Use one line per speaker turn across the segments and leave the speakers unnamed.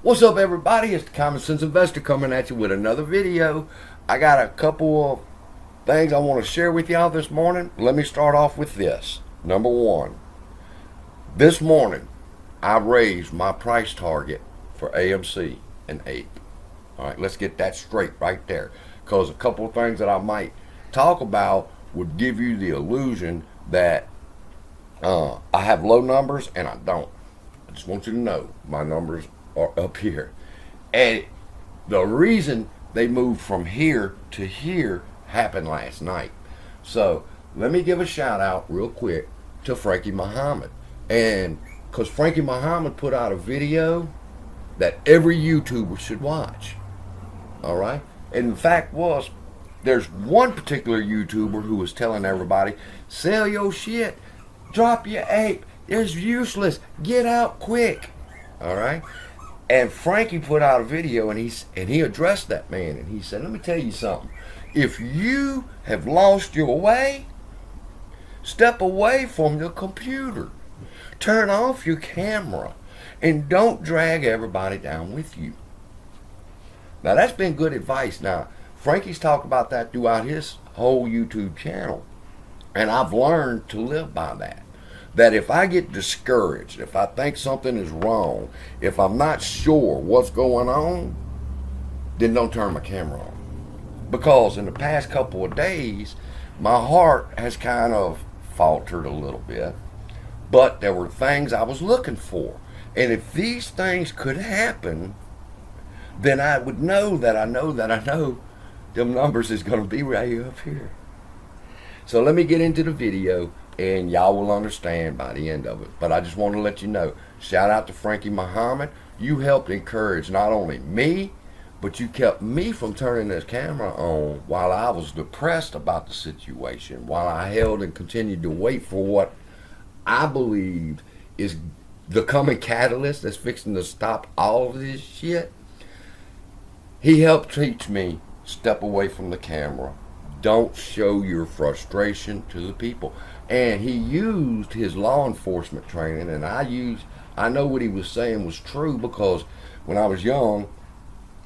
What's up, everybody? It's the Common Sense Investor coming at you with another video. I got a couple of things I want to share with y'all this morning. Let me start off with this. Number one, this morning I raised my price target for AMC and APE. All right, let's get that straight right there, because a couple of things that I might talk about would give you the illusion that I have low numbers, and I don't. I just want you to know my numbers are up here, and the reason they moved from here to here happened last night. So let me give a shout out real quick to Frankie Muhammad, and because Frankie Muhammad put out a video that every YouTuber should watch. All right, and the fact was, there's one particular YouTuber who was telling everybody, sell your shit, drop your ape, it's useless, get out quick. All right, and Frankie put out a video, and he addressed that man, and he said, let me tell you something. If you have lost your way, step away from your computer, turn off your camera, and don't drag everybody down with you. Now, that's been good advice. Now, Frankie's talked about that throughout his whole YouTube channel, and I've learned to live by that. That if I get discouraged, if I think something is wrong, if I'm not sure what's going on, then don't turn my camera on. Because in the past couple of days, my heart has kind of faltered a little bit, but there were things I was looking for. And if these things could happen, then I would know that I know them numbers is going to be right up here. So let me get into the video, and y'all will understand by the end of it. But I just want to let you know, shout out to Frankie Muhammad. You helped encourage not only me, but you kept me from turning this camera on while I was depressed about the situation, while I held and continued to wait for what I believed is the coming catalyst that's fixing to stop all of this shit. He helped teach me, step away from the camera. Don't show your frustration to the people. And he used his law enforcement training, and I know what he was saying was true, because when I was young,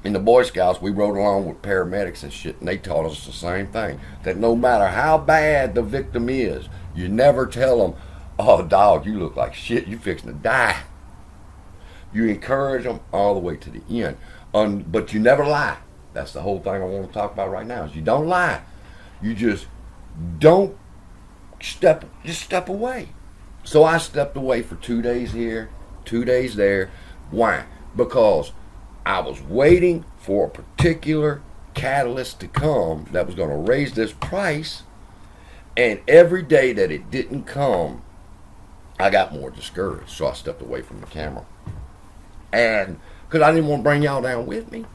in the Boy Scouts, we rode along with paramedics and shit, and they taught us the same thing. That no matter how bad the victim is, you never tell them, oh, dog, you look like shit, you fixing to die. You encourage them all the way to the end. But you never lie. That's the whole thing I want to talk about right now, is you don't lie. You just don't step away. So I stepped away for 2 days here, 2 days there. Why? Because I was waiting for a particular catalyst to come that was going to raise this price, and every day that it didn't come, I got more discouraged. So I stepped away from the camera, and because I didn't want to bring y'all down with me,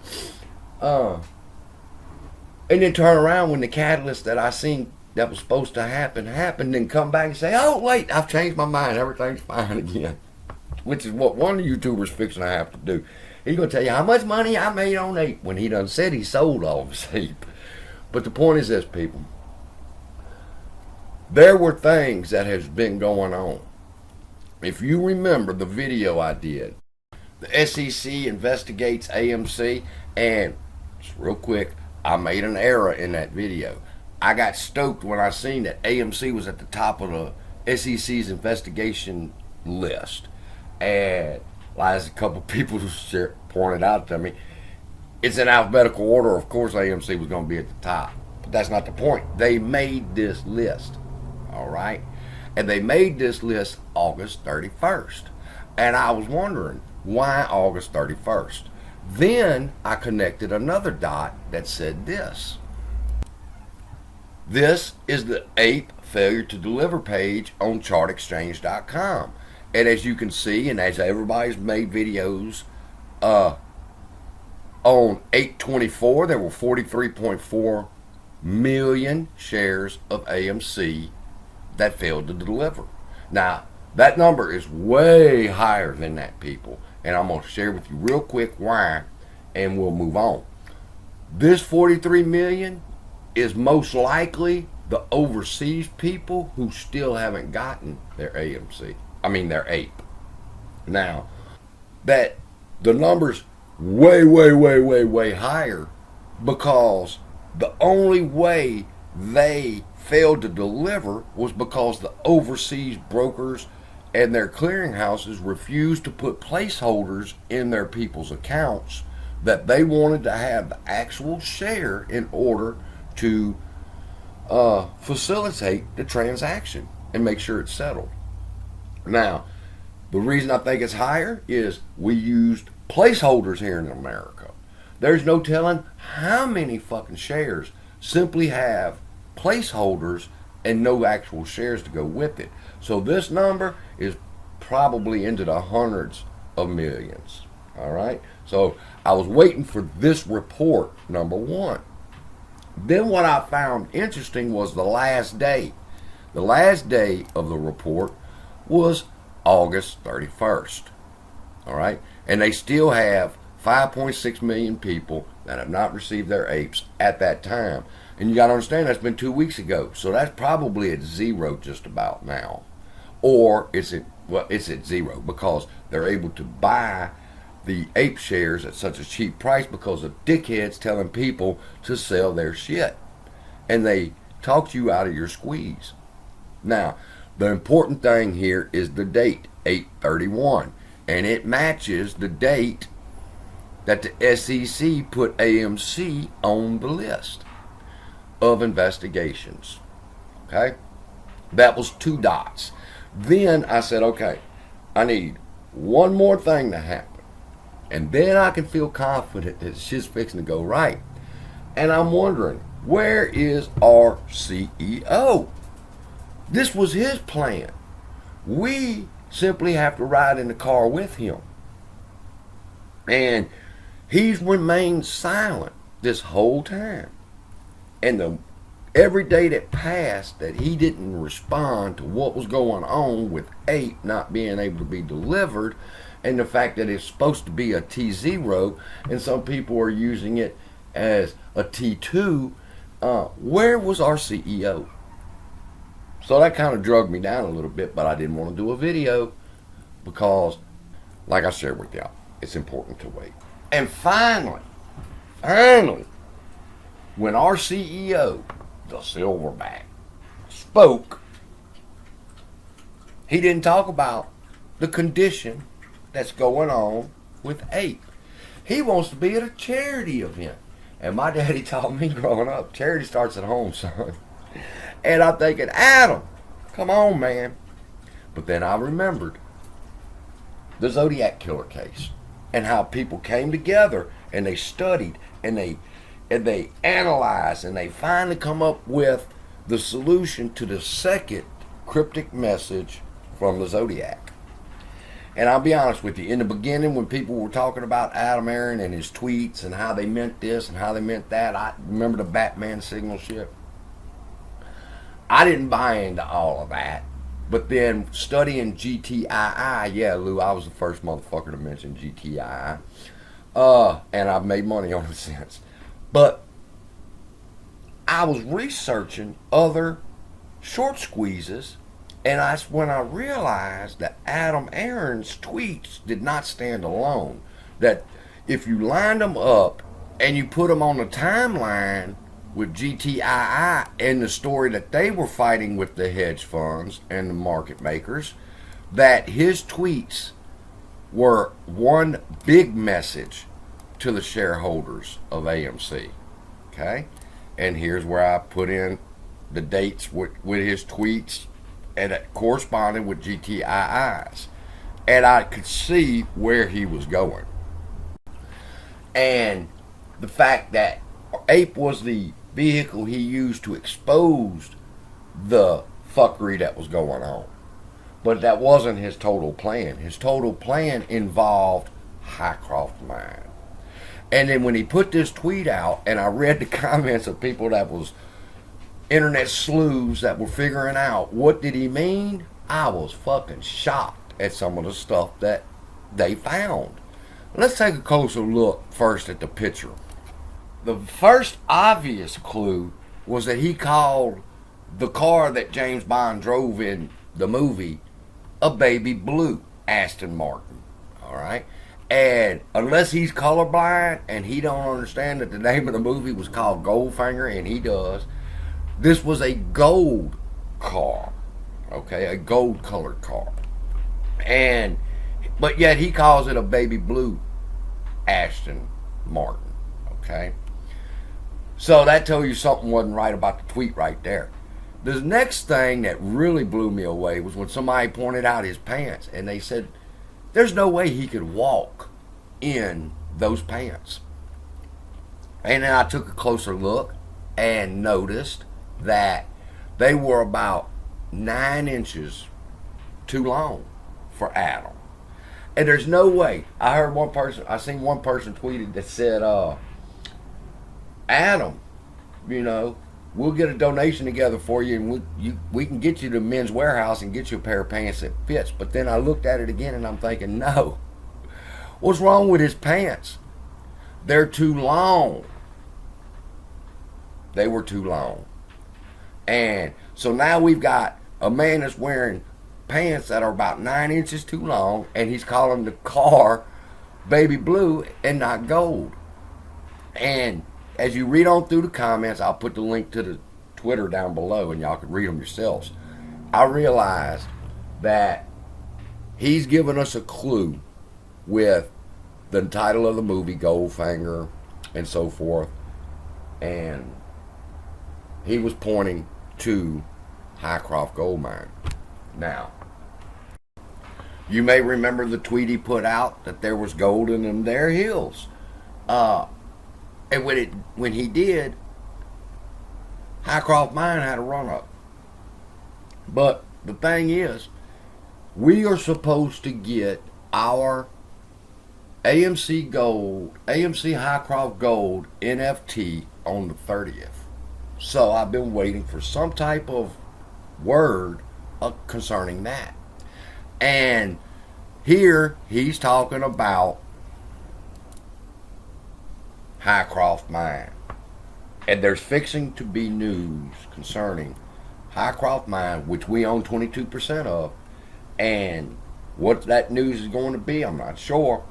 and then turn around when the catalyst that I seen that was supposed to happen happened, and come back and say, oh wait, I've changed my mind, everything's fine again. Which is what one of the YouTubers fixing to have to do. He's going to tell you how much money I made on ape when he done said he sold all of his ape. But the point is this, people. There were things that has been going on. If you remember the video I did, the SEC investigates AMC, and just real quick, I made an error in that video. I got stoked when I seen that AMC was at the top of the SEC's investigation list. And as a couple people pointed out to me, it's in alphabetical order. Of course AMC was going to be at the top. But that's not the point. They made this list. All right? And they made this list August 31st. And I was wondering, why August 31st? Then I connected another dot that said this. This is the APE failure to deliver page on chartexchange.com. And as you can see, and as everybody's made videos, on 8/24, there were 43.4 million shares of AMC that failed to deliver. Now, that number is way higher than that, people. And I'm going to share with you real quick why, and we'll move on. This 43 million is most likely the overseas people who still haven't gotten their their APE. Now, that the numbers way, way, way, way, way higher, because the only way they failed to deliver was because the overseas brokers and their clearinghouses refused to put placeholders in their people's accounts that they wanted to have the actual share in order to facilitate the transaction and make sure it's settled. Now, the reason I think it's higher is we used placeholders here in America. There's no telling how many fucking shares simply have placeholders and no actual shares to go with it. So this number is probably into the hundreds of millions. All right. So I was waiting for this report, number one. Then what I found interesting was the last day. The last day of the report was August 31st. All right. And they still have 5.6 million people that have not received their APEs at that time. And you got to understand, that's been 2 weeks ago. So that's probably at zero just about now. Or it's at zero because they're able to buy the APE shares at such a cheap price because of dickheads telling people to sell their shit. And they talked you out of your squeeze. Now, the important thing here is the date, 8/31. And it matches the date that the SEC put AMC on the list of investigations. Okay? That was 2 dots. Then I said, okay, I need one more thing to happen. And then I can feel confident that shit's fixing to go right. And I'm wondering, where is our CEO? This was his plan. We simply have to ride in the car with him. And he's remained silent this whole time. And every day that passed that he didn't respond to what was going on with APE not being able to be delivered, and the fact that it's supposed to be a T0 and some people are using it as a T2, where was our CEO? So that kind of drugged me down a little bit, but I didn't want to do a video because, like I shared with y'all, it's important to wait. And finally, when our CEO, the Silverback, spoke, he didn't talk about the condition that's going on with APE. He wants to be at a charity event. And my daddy taught me growing up, charity starts at home, son. And I'm thinking, Adam, come on, man. But then I remembered the Zodiac killer case and how people came together and they studied and they analyzed and they finally come up with the solution to the second cryptic message from the Zodiac. And I'll be honest with you, in the beginning when people were talking about Adam Aron and his tweets and how they meant this and how they meant that, I remember the Batman signal shit. I didn't buy into all of that. But then studying GTII, yeah, Lou, I was the first motherfucker to mention GTII. And I've made money on it since. But I was researching other short squeezes, and that's when I realized that Adam Aron's tweets did not stand alone. That if you lined them up and you put them on the timeline with GTII and the story that they were fighting with the hedge funds and the market makers, that his tweets were one big message to the shareholders of AMC. Okay? And here's where I put in the dates with his tweets and it corresponded with GTII's. And I could see where he was going. And the fact that APE was the vehicle he used to expose the fuckery that was going on. But that wasn't his total plan. His total plan involved Highcroft Mine. And then when he put this tweet out, and I read the comments of people that was internet sleuths that were figuring out what did he mean, I was fucking shocked at some of the stuff that they found. Let's take a closer look first at the picture. The first obvious clue was that he called the car that James Bond drove in the movie a baby blue Aston Martin. All right. And unless he's colorblind and he don't understand that the name of the movie was called Goldfinger, and he does, this was a gold car, okay, a gold colored car. And but yet he calls it a baby blue Aston Martin, okay? So that tells you something wasn't right about the tweet right there. The next thing that really blew me away was when somebody pointed out his pants, and they said, there's no way he could walk in those pants. And then I took a closer look and noticed that they were about 9 inches too long for Adam. And there's no way. I seen one person tweeted that said, Adam, we'll get a donation together for you, and we can get you to Men's Warehouse and get you a pair of pants that fits. But then I looked at it again and I'm thinking, no. What's wrong with his pants? They're too long. They were too long. And so now we've got a man that's wearing pants that are about 9 inches too long, and he's calling the car baby blue and not gold. And as you read on through the comments, I'll put the link to the Twitter down below and y'all can read them yourselves. I realized that he's given us a clue with the title of the movie, Goldfinger, and so forth. And he was pointing to Highcroft Gold Mine. Now, you may remember the tweet he put out that there was gold in them there hills. And when he did, Highcroft Mine had a run up. But the thing is, we are supposed to get our AMC Highcroft Gold NFT on the 30th. So I've been waiting for some type of word concerning that. And here he's talking about Highcroft Mine. And there's fixing to be news concerning Highcroft Mine, which we own 22% of. And what that news is going to be, I'm not sure,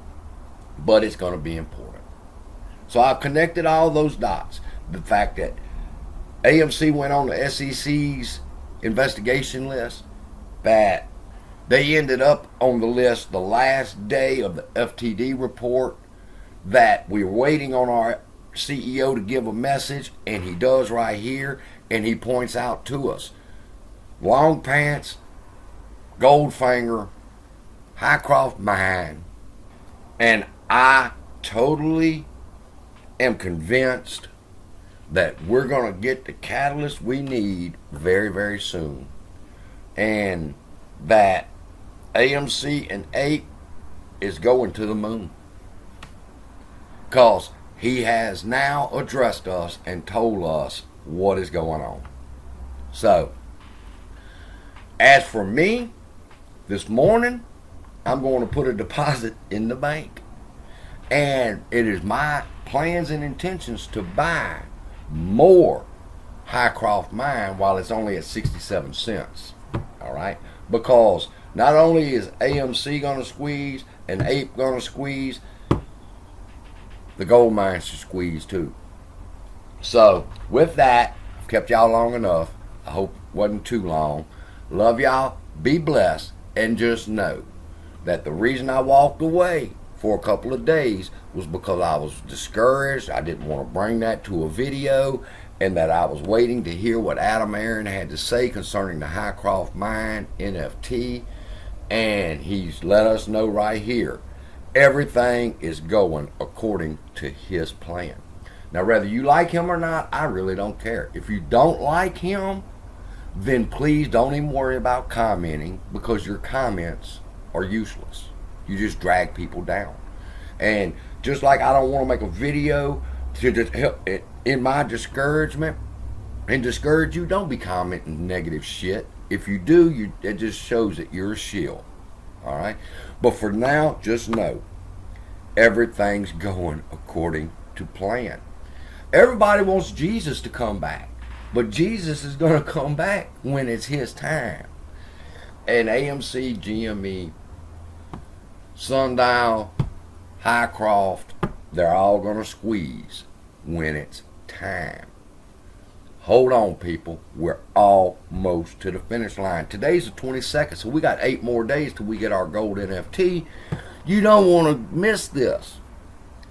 but it's going to be important. So I've connected all those dots. The fact that AMC went on the SEC's investigation list, that they ended up on the list the last day of the FTD report, that we're waiting on our CEO to give a message, and he does right here, and he points out to us long pants, Goldfinger, Highcroft Mine, and I totally am convinced that we're going to get the catalyst we need very, very soon, and that AMC and APE is going to the moon, because he has now addressed us and told us what is going on. So, as for me, this morning, I'm going to put a deposit in the bank. And it is my plans and intentions to buy more Highcroft Mine while it's only at 67 cents. All right? Because not only is AMC going to squeeze and APE going to squeeze, the gold mines should squeeze too. So, with that, I've kept y'all long enough. I hope it wasn't too long. Love y'all. Be blessed. And just know that the reason I walked away for a couple of days was because I was discouraged. I didn't want to bring that to a video, and that I was waiting to hear what Adam Aron had to say concerning the Highcroft Mine NFT. And he's let us know right here, everything is going according to his plan. Now, whether you like him or not, I really don't care. If you don't like him, then please don't even worry about commenting, because your comments are useless. You just drag people down. And just like I don't want to make a video to just help in my discouragement and discourage you, don't be commenting negative shit. If you do, it just shows that you're a shill. All right? But for now, just know everything's going according to plan. Everybody wants Jesus to come back, but Jesus is going to come back when it's his time. And AMC, GME, Sundial, Highcroft, they're all going to squeeze when it's time. Hold on, people. We're almost to the finish line. Today's the 22nd, so we got 8 more days till we get our gold NFT. You don't want to miss this.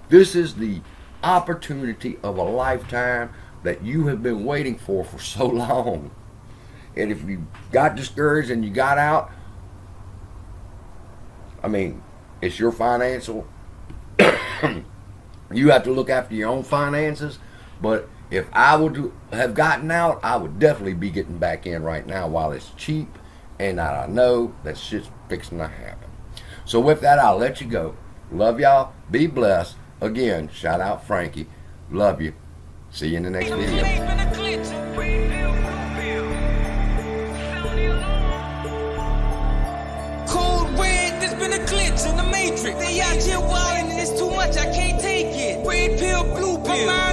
This is the opportunity of a lifetime that you have been waiting for so long. And if you got discouraged and you got out, I mean, it's your financial. You have to look after your own finances, but if I would have gotten out, I would definitely be getting back in right now while it's cheap, and I know that shit's fixing to happen. So with that, I'll let you go. Love y'all. Be blessed. Again, shout out Frankie. Love you. See you in the next video.
Cold red, there's been a glitch in the matrix. They out here wildin' and it's too much, I can't take it. Red pill, blue pill.